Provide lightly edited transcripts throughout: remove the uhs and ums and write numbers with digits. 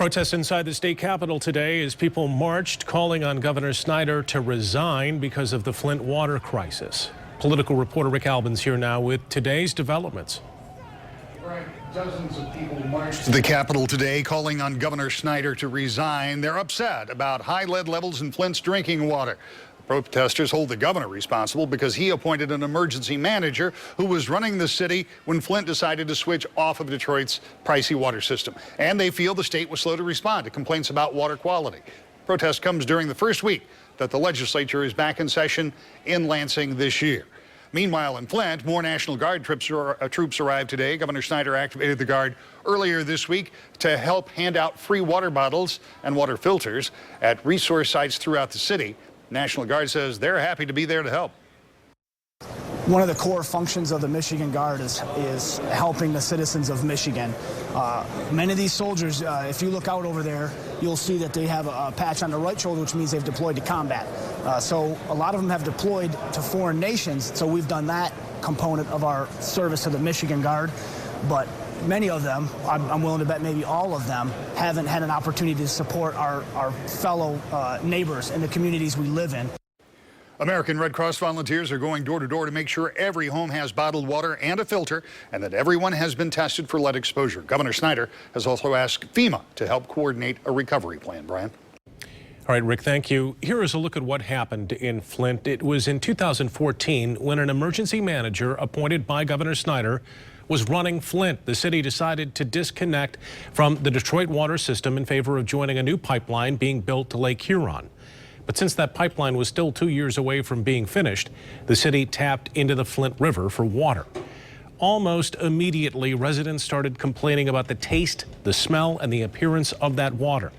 Protests inside the state capitol today as people marched calling on Governor Snyder to resign because of the Flint water crisis. Political reporter Rick Albin's here now with today's developments. Dozens of people marched to the Capitol today calling on Governor Snyder to resign. They're upset about high lead levels in Flint's drinking water. Protesters hold the governor responsible because he appointed an emergency manager who was running the city when Flint decided to switch off of Detroit's pricey water system. And they feel the state was slow to respond to complaints about water quality. Protest comes during the first week that the legislature is back in session in Lansing this year. Meanwhile, in Flint, more National Guard troops arrived today. Governor Snyder activated the Guard earlier this week to help hand out free water bottles and water filters at resource sites throughout the city. National Guard says they're happy to be there to help. One of the core functions of the Michigan Guard is helping the citizens of Michigan. Many of these soldiers, if you look out over there, you'll see that they have a patch on the right shoulder, which means they've deployed to combat. So a lot of them have deployed to foreign nations, so we've done that component of our service to the Michigan Guard. But many of them, I'm willing to bet maybe all of them, haven't had an opportunity to support our fellow neighbors in the communities we live in. American Red Cross volunteers are going door to door to make sure every home has bottled water and a filter and that everyone has been tested for lead exposure. Governor Snyder has also asked FEMA to help coordinate a recovery plan. Brian? All right, Rick, thank you. Here is a look at what happened in Flint. It was in 2014 when an emergency manager appointed by Governor Snyder was running Flint. The city decided to disconnect from the Detroit water system in favor of joining a new pipeline being built to Lake Huron. But since that pipeline was still 2 years away from being finished, the city tapped into the Flint River for water. Almost immediately, residents started complaining about the taste, the smell, and the appearance of that water.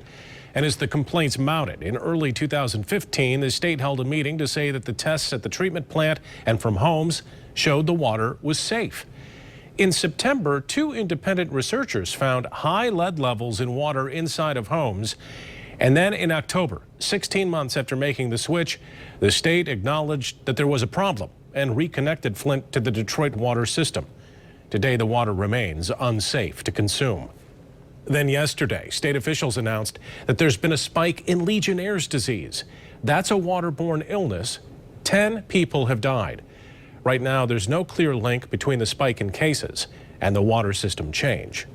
And as the complaints mounted, in early 2015, the state held a meeting to say that the tests at the treatment plant and from homes showed the water was safe. In September, 2 independent researchers found high lead levels in water inside of homes. And then in October, 16 months after making the switch, the state acknowledged that there was a problem and reconnected Flint to the Detroit water system. Today, the water remains unsafe to consume. Then yesterday, state officials announced that there's been a spike in Legionnaires' disease. That's a waterborne illness. 10 people have died. Right now, there's no clear link between the spike in cases and the water system change.